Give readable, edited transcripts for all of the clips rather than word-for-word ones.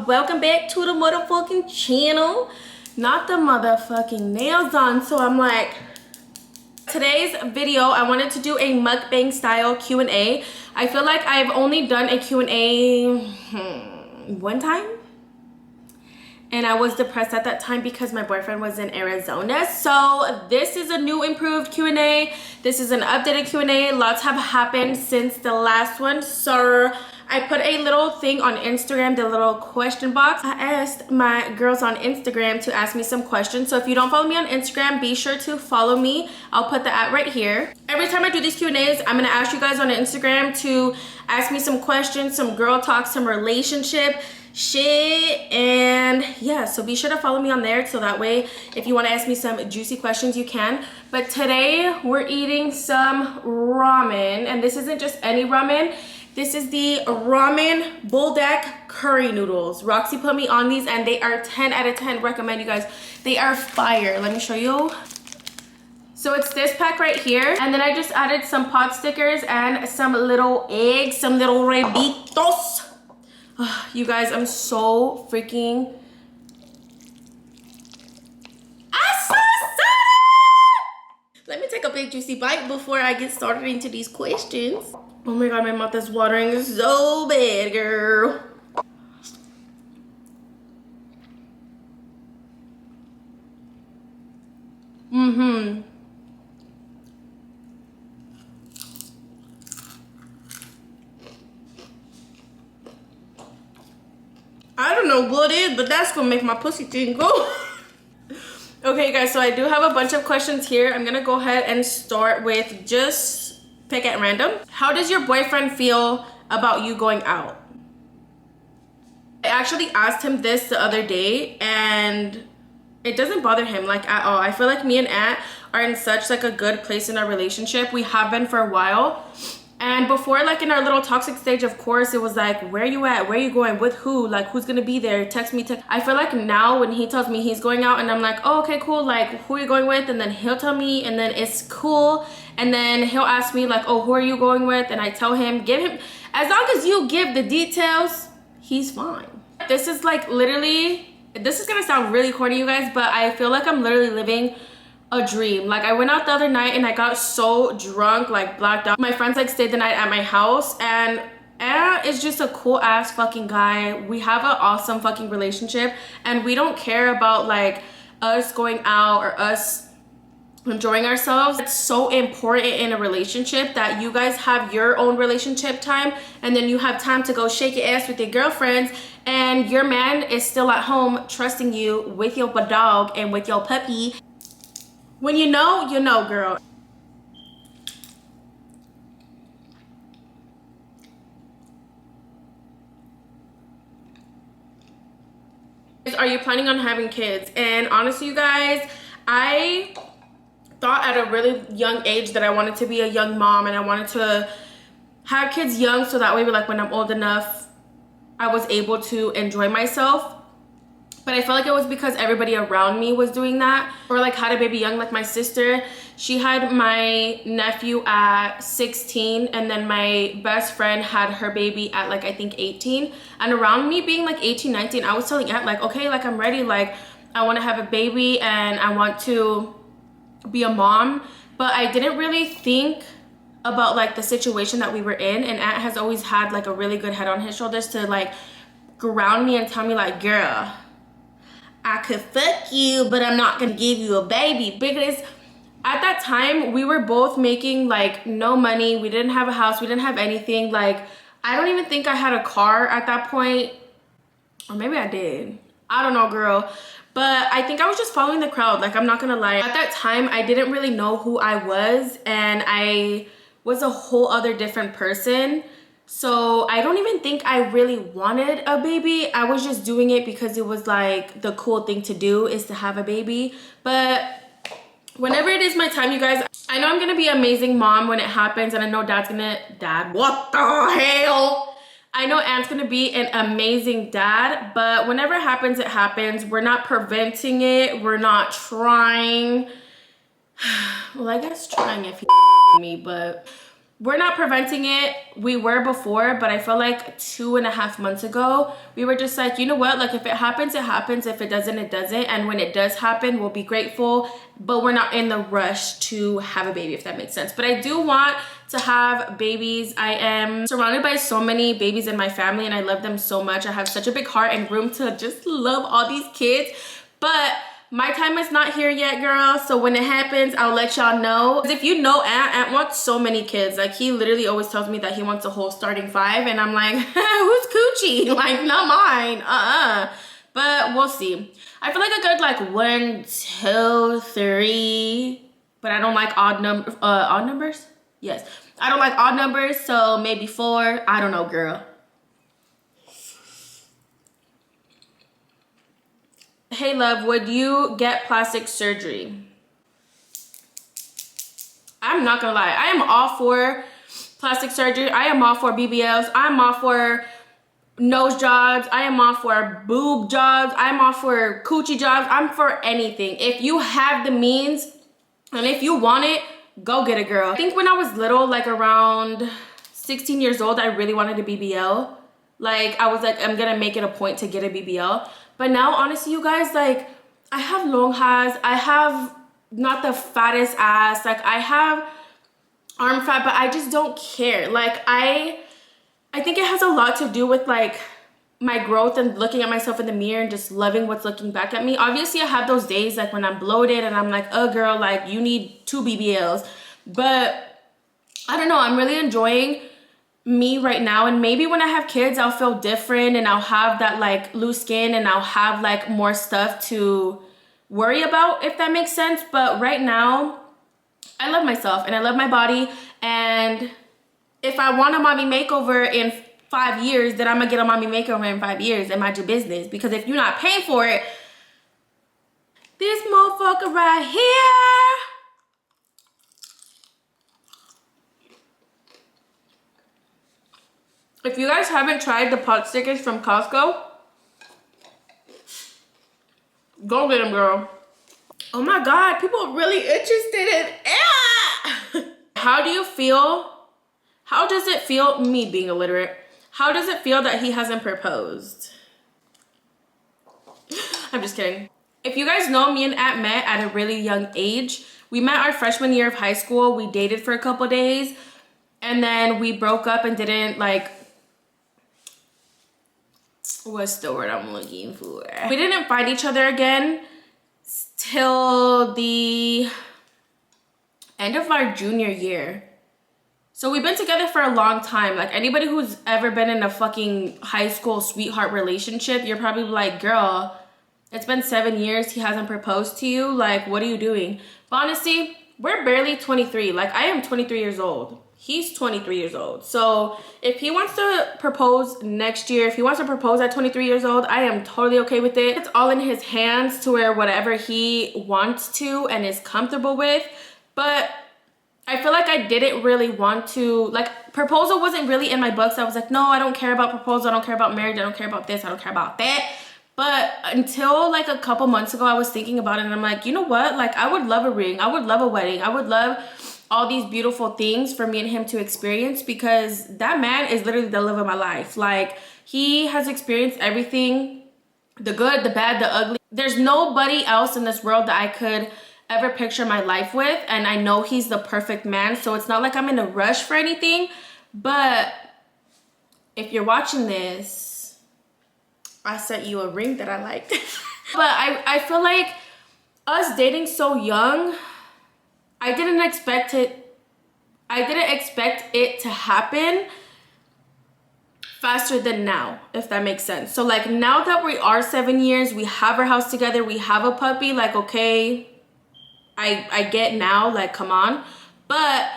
welcome back to the motherfucking channel. Not the motherfucking nails on, so I'm like, today's video I wanted to do a mukbang style Q&A. I feel like I've only done a Q&A one time, and I was depressed at that time because my boyfriend was in Arizona. So this is a new improved Q&A. This is an updated Q&A. Lots have happened since the last one. So I put a little thing on Instagram, the little question box. I asked my girls on Instagram to ask me some questions. So if you don't follow me on Instagram, be sure to follow me. I'll put the ad right here. Every time I do these Q&As, I'm gonna ask you guys on Instagram to ask me some questions, some girl talk, some relationship shit, and yeah, so be sure to follow me on there so that way if you want to ask me some juicy questions you can. But today we're eating some ramen, and this isn't just any ramen. This is the ramen buldak curry noodles. Roxy put me on these and they are 10 out of 10. Recommend, you guys. They are fire. Let me show you. So it's this pack right here, and then I just added some pot stickers and some little eggs, some little rebitos. You guys, I'm so freaking Let me take a big juicy bite before I get started into these questions. Oh my god, my mouth is watering so bad, girl. I don't know what it is, but that's gonna make my pussy tingle. Okay guys, so I do have a bunch of questions here. I'm gonna go ahead and start with just pick at random. How does your boyfriend feel about you going out? I actually asked him this the other day and it doesn't bother him like at all. I feel like me and Ant are in such like a good place in our relationship. We have been for a while. And before, like in our little toxic stage, of course, it was like, where you at? Where you going? With who? Like, who's gonna be there? Text me. I feel like now when he tells me he's going out and I'm like, oh, okay, cool. Like, who are you going with? And then he'll tell me and then it's cool. And then he'll ask me like, oh, who are you going with? And I tell him, give him, as long as you give the details, he's fine. This is like literally, this is gonna sound really corny, you guys, but I feel like I'm literally living a dream. Like I went out the other night and I got so drunk, like blacked out. My friends like stayed the night at my house, and Anna is just a cool ass fucking guy. We have an awesome fucking relationship and we don't care about like us going out or us enjoying ourselves. It's so important in a relationship that you guys have your own relationship time, and then you have time to go shake your ass with your girlfriends, and your man is still at home trusting you with your dog and with your puppy. When you know, girl. Are you planning on having kids? And honestly, you guys, I thought at a really young age that I wanted to be a young mom and I wanted to have kids young so that way, like when I'm old enough, I was able to enjoy myself. But I felt like it was because everybody around me was doing that, or like had a baby young. Like my sister, she had my nephew at 16, and then my best friend had her baby at like I think 18. And around me being like 18, 19, I was telling Aunt like, okay, like I'm ready, like I want to have a baby and I want to be a mom. But I didn't really think about like the situation that we were in, and Aunt has always had like a really good head on his shoulders to like ground me and tell me like, girl, I could fuck you, but I'm not gonna give you a baby. Because at that time, we were both making like no money. We didn't have a house, we didn't have anything. Like, I don't even think I had a car at that point. Or maybe I did. I don't know, girl. But I think I was just following the crowd. Like, I'm not gonna lie. At that time, I didn't really know who I was, and I was a whole other different person. So I don't even think I really wanted a baby. I was just doing it because it was like the cool thing to do is to have a baby. But whenever it is my time, you guys, I know I'm gonna be an amazing mom when it happens, and I know what the hell? I know Aunt's gonna be an amazing dad, but whenever it happens, it happens. We're not preventing it. We're not trying. Well, I guess trying if he me, but we're not preventing it. We were before, but I feel like 2.5 months ago, we were just like, you know what? Like, if it happens, it happens. If it doesn't, it doesn't. And when it does happen, we'll be grateful, but we're not in the rush to have a baby, if that makes sense. But I do want to have babies. I am surrounded by so many babies in my family, and I love them so much. I have such a big heart and room to just love all these kids. But my time is not here yet, girl. So when it happens, I'll let y'all know. If you know Ant wants so many kids. Like, he literally always tells me that he wants a whole starting 5. And I'm like, who's coochie? Like, not mine. But we'll see. I feel like a good like 1, 2, 3. But I don't like odd numbers? Yes. I don't like odd numbers. So maybe 4. I don't know, girl. Hey love, would you get plastic surgery? I'm not gonna lie, I am all for plastic surgery. I am all for BBLs. I'm all for nose jobs. I am all for boob jobs. I'm all for coochie jobs. I'm for anything. If you have the means and if you want it, go get it, girl. I think when I was little, like around 16 years old, I really wanted a BBL. Like, I was like, I'm gonna make it a point to get a BBL. But now, honestly, you guys, like, I have long hairs. I have not the fattest ass. Like, I have arm fat, but I just don't care. Like, I think it has a lot to do with, like, my growth and looking at myself in the mirror and just loving what's looking back at me. Obviously, I have those days, like, when I'm bloated and I'm like, oh, girl, like, you need 2 BBLs. But I don't know. I'm really enjoying me right now, and maybe when I have kids I'll feel different and I'll have that like loose skin and I'll have like more stuff to worry about, if that makes sense. But right now I love myself and I love my body, and if I want a mommy makeover in 5 years, then I'm gonna get a mommy makeover in 5 years and mind your business. Because if you're not paying for it, this motherfucker right here, if you guys haven't tried the pot stickers from Costco, go get them, girl. Oh my God, people are really interested in it. How do you feel? How does it feel, me being illiterate, how does it feel that he hasn't proposed? I'm just kidding. If you guys know, me and Ant met at a really young age. We met our freshman year of high school. We dated for a couple days, and then we broke up and didn't like, what's the word I'm looking for? We didn't find each other again till the end of our junior year. So we've been together for a long time. Like, anybody who's ever been in a fucking high school sweetheart relationship, you're probably like, girl, it's been 7 years, he hasn't proposed to you. Like, what are you doing? But honestly, we're barely 23. Like, I am 23 years old. He's 23 years old. So if he wants to propose next year, if he wants to propose at 23 years old, I am totally okay with it. It's all in his hands to where whatever he wants to and is comfortable with. But I feel like I didn't really want to, like, proposal wasn't really in my books. I was like, no, I don't care about proposal. I don't care about marriage. I don't care about this. I don't care about that. But until like a couple months ago, I was thinking about it, and I'm like, you know what? Like, I would love a ring. I would love a wedding. I would love all these beautiful things for me and him to experience, because that man is literally the love of my life. Like, he has experienced everything, the good, the bad, the ugly. There's nobody else in this world that I could ever picture my life with, and I know he's the perfect man. So it's not like I'm in a rush for anything. But if you're watching this, I sent you a ring that I liked. But I feel like us dating so young, I didn't expect it to happen faster than now, if that makes sense. So like, now that we are 7 years, we have our house together, we have a puppy, like, okay, I get now, like, come on. But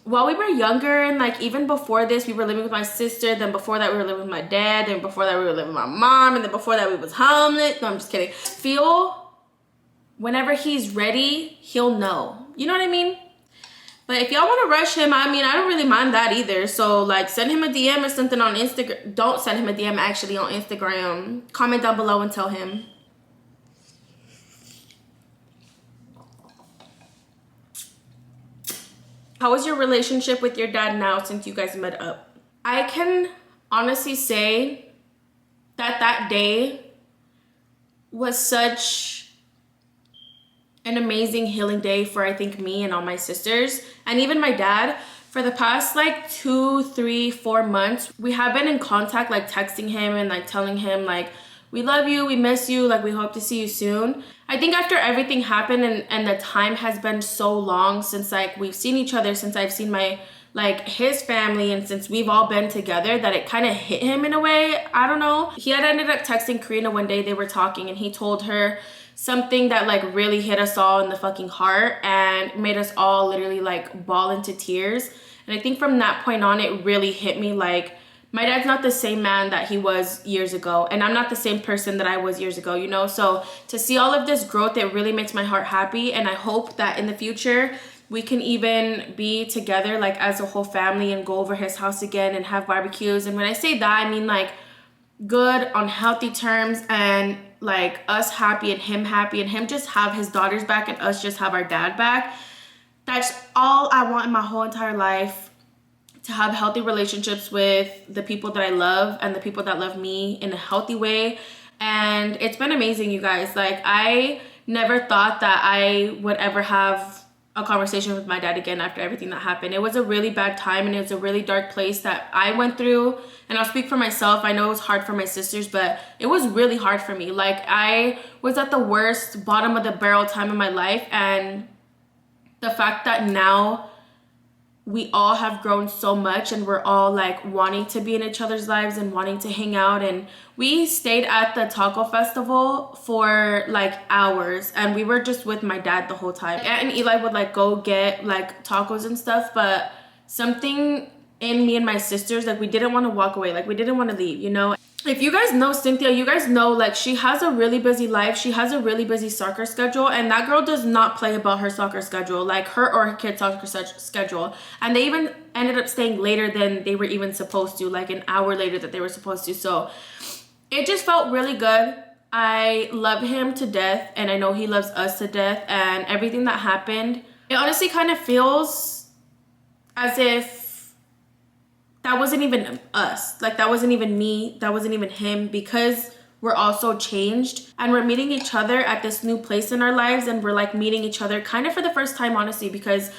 while we were younger, and like even before this, we were living with my sister, then before that we were living with my dad, then before that we were living with my mom, and then before that we was homeless. No, I'm just kidding. Feel whenever he's ready, he'll know. You know what I mean? But if y'all want to rush him, I mean, I don't really mind that either. So like, send him a DM or something on Instagram. Don't send him a DM actually on Instagram. Comment down below and tell him. How is your relationship with your dad now since you guys met up? I can honestly say that that day was such an amazing healing day for, I think, me and all my sisters and even my dad. For the past like 2, 3, 4 months, we have been in contact, like texting him and like telling him like, we love you, we miss you, like we hope to see you soon. I think after everything happened and the time has been so long since like we've seen each other, since I've seen my like his family, and since we've all been together, that it kind of hit him in a way. I don't know. He had ended up texting Karina one day, they were talking, and he told her something that like really hit us all in the fucking heart and made us all literally like bawl into tears. And I think from that point on, it really hit me like, my dad's not the same man that he was years ago, and I'm not the same person that I was years ago, you know? So to see all of this growth, it really makes my heart happy, and I hope that in the future we can even be together like as a whole family and go over his house again and have barbecues. And when I say that, I mean like good, on healthy terms, and like us happy and him just have his daughters back and us just have our dad back. That's all I want in my whole entire life. To have healthy relationships with the people that I love and the people that love me in a healthy way. And it's been amazing, you guys. Like, I never thought that I would ever have a conversation with my dad again after everything that happened. It was a really bad time, and it was a really dark place that I went through. And I'll speak for myself. I know it was hard for my sisters, but it was really hard for me. Like, I was at the worst, bottom of the barrel time in my life. And the fact that now we all have grown so much and we're all like wanting to be in each other's lives and wanting to hang out. And we stayed at the taco festival for like hours, and we were just with my dad the whole time. Aunt and Eli would like go get like tacos and stuff, but something in me and my sisters, like we didn't want to walk away, like we didn't want to leave, you know? If you guys know Cynthia, you guys know like she has a really busy life. She has a really busy soccer schedule, and that girl does not play about her soccer schedule, like her or her kid's soccer schedule. And they even ended up staying later than they were even supposed to, like an hour later that they were supposed to. So it just felt really good. I love him to death, and I know he loves us to death, and everything that happened, it honestly kind of feels as if that wasn't even us. Like, that wasn't even me. That wasn't even him, because we're all so changed. And we're meeting each other at this new place in our lives. And we're like meeting each other kind of for the first time, honestly, because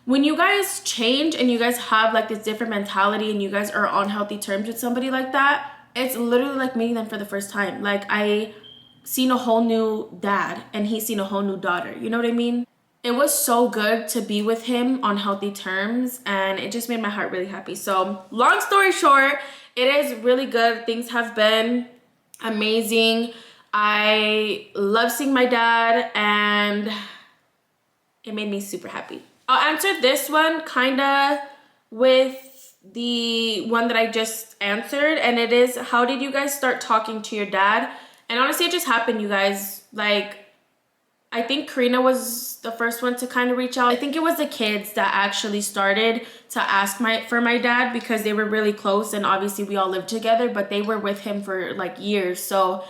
when you guys change and you guys have like this different mentality and you guys are on healthy terms with somebody like that, it's literally like meeting them for the first time. Like, I seen a whole new dad and he's seen a whole new daughter. You know what I mean? It was so good to be with him on healthy terms, and it just made my heart really happy. So long story short, it is really good. Things have been amazing. I love seeing my dad, and it made me super happy. I'll answer this one kind of with the one that I just answered, and it is, how did you guys start talking to your dad? And honestly, it just happened, you guys. Like, I think Karina was the first one to kind of reach out. I think it was the kids that actually started to ask for my dad, because they were really close, and obviously we all lived together, but they were with him for like years. So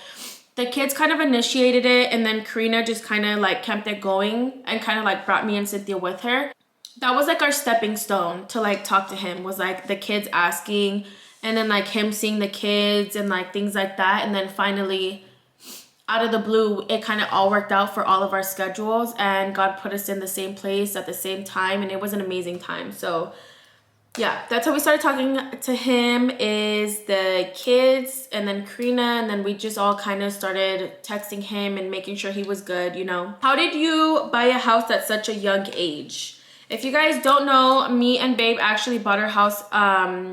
the kids kind of initiated it, and then Karina just kind of like kept it going and kind of like brought me and Cynthia with her. That was like our stepping stone to like talk to him, was like the kids asking, and then like him seeing the kids and like things like that. And then finally, out of the blue, it kind of all worked out for all of our schedules, and God put us in the same place at the same time, and it was an amazing time. So yeah, that's how we started talking to him, is the kids and then Karina, and then we just all kind of started texting him and making sure he was good, you know. How did you buy a house at such a young age? If you guys don't know, me and Babe actually bought our house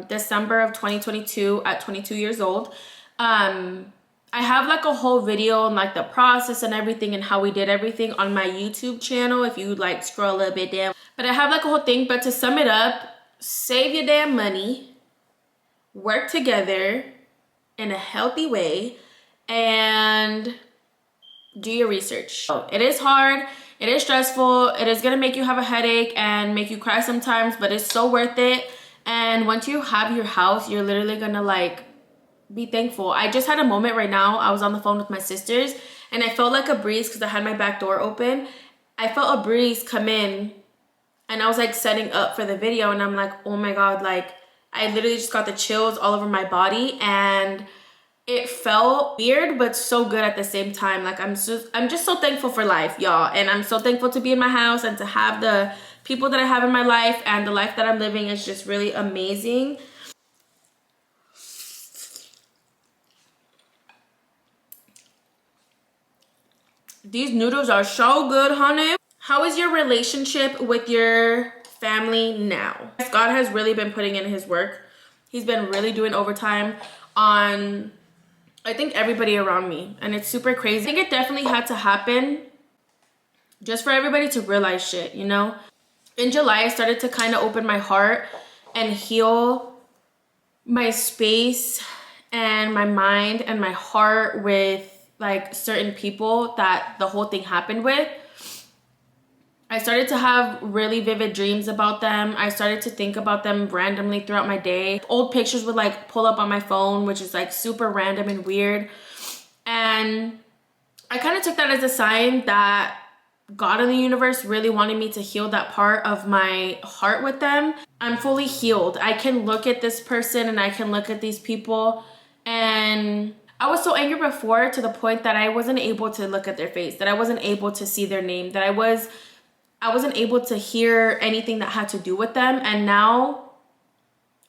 December of 2022 at 22 years old. I have like a whole video on like the process and everything and how we did everything on my YouTube channel if you like scroll a little bit down. But I have like a whole thing. But to sum it up, save your damn money, work together in a healthy way, and do your research. It is hard, it is stressful, it is gonna make you have a headache and make you cry sometimes, but it's so worth it. And once you have your house, you're literally gonna like be thankful. I just had a moment right now. I was on the phone with my sisters, and I felt like a breeze, because I had my back door open. I felt a breeze come in and I was like setting up for the video, and I'm like, oh my God, like I literally just got the chills all over my body, and it felt weird but so good at the same time. Like I'm just so thankful for life, y'all, and I'm so thankful to be in my house and to have the people that I have in my life, and the life that I'm living is just really amazing. These noodles are so good, honey. How is your relationship with your family now? God has really been putting in his work. He's been really doing overtime on, I think, everybody around me, and it's super crazy. I think it definitely had to happen just for everybody to realize shit, you know? In July, I started to kind of open my heart and heal my space and my mind and my heart with like certain people that the whole thing happened with. I started to have really vivid dreams about them. I started to think about them randomly throughout my day. Old pictures would like pull up on my phone, which is like super random and weird. And I kind of took that as a sign that God in the universe really wanted me to heal that part of my heart with them. I'm fully healed. I can look at this person and I can look at these people, and I was so angry before to the point that I wasn't able to look at their face, that I wasn't able to see their name, that I wasn't able to hear anything that had to do with them. And now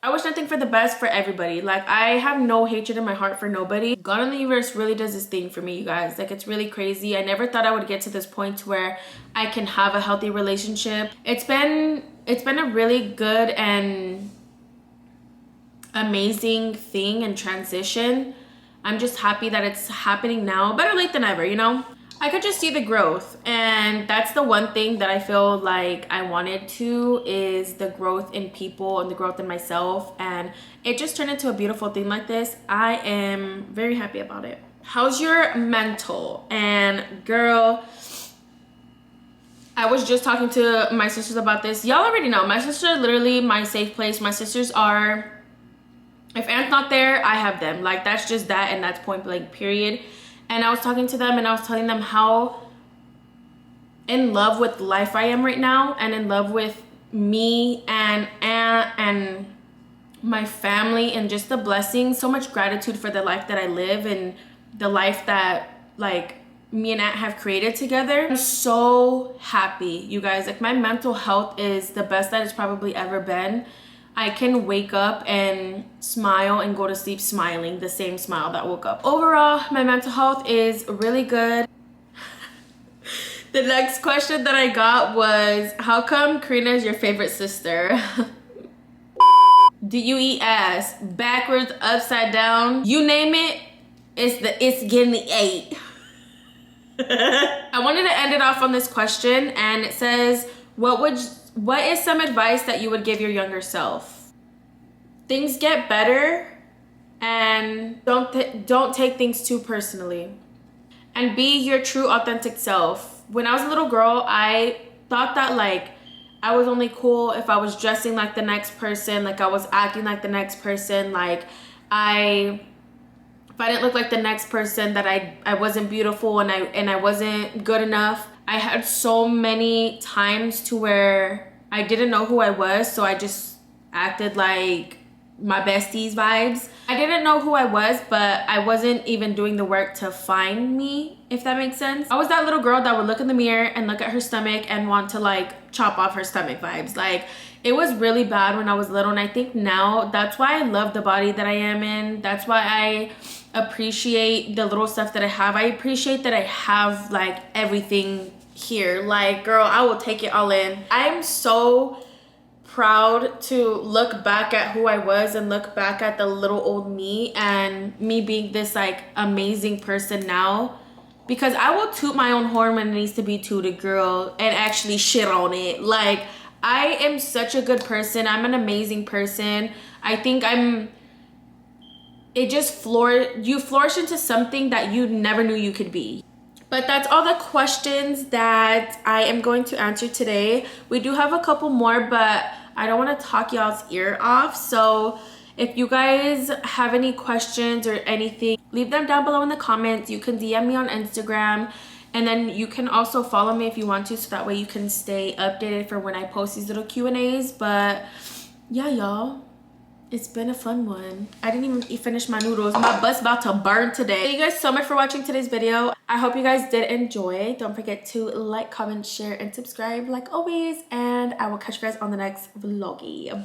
I wish nothing for the best for everybody. Like, I have no hatred in my heart for nobody. God in the universe really does this thing for me, you guys. Like, it's really crazy. I never thought I would get to this point where I can have a healthy relationship. It's been a really good and amazing thing and transition. I'm just happy that it's happening now. Better late than ever, you know? I could just see the growth, and that's the one thing that I feel like I wanted to, is the growth in people and the growth in myself, and it just turned into a beautiful thing like this. I am very happy about it. How's your mental? And girl, I was just talking to my sisters about this. Y'all already know, my sisters are literally my safe place. My sisters are, if Aunt's not there, I have them. Like, that's just that, and that's point blank, period. And I was talking to them and I was telling them how in love with life I am right now, and in love with me and Aunt and my family, and just the blessings. So much gratitude for the life that I live and the life that like me and Aunt have created together. I'm so happy, you guys. Like, my mental health is the best that it's probably ever been. I can wake up and smile and go to sleep smiling, the same smile that woke up. Overall, my mental health is really good. The next question that I got was, how come Karina is your favorite sister? Do you eat ass? Backwards, upside down? You name it, it's getting the 8. I wanted to end it off on this question, and it says, what is some advice that you would give your younger self? Things get better, and don't take things too personally, and be your true authentic self. When I was a little girl, I thought that like I was only cool if I was dressing like the next person, like I was acting like the next person, like if I didn't look like the next person, that I wasn't beautiful and I wasn't good enough. I had so many times to where I didn't know who I was, so I just acted like my besties vibes. I didn't know who I was, but I wasn't even doing the work to find me, if that makes sense. I was that little girl that would look in the mirror and look at her stomach and want to like chop off her stomach vibes. Like, it was really bad when I was little, and I think now that's why I love the body that I am in. That's why I appreciate the little stuff that I have. I appreciate that I have like everything here. Like, girl, I will take it all in. I'm so proud to look back at who I was and look back at the little old me and me being this like amazing person now, because I will toot my own horn when it needs to be tooted, girl, and actually shit on it. Like, I am such a good person. I'm an amazing person. I think you flourish into something that you never knew you could be. But that's all the questions that I am going to answer today. We do have a couple more, but I don't want to talk y'all's ear off. So if you guys have any questions or anything, leave them down below in the comments. You can DM me on Instagram, And then you can also follow me if you want to, so that way you can stay updated for when I post these little Q&As. But yeah, y'all, it's been a fun one. I didn't even finish my noodles. My butt's about to burn today. Thank you guys so much for watching today's video. I hope you guys did enjoy. Don't forget to like, comment, share, and subscribe like always. And I will catch you guys on the next vloggy.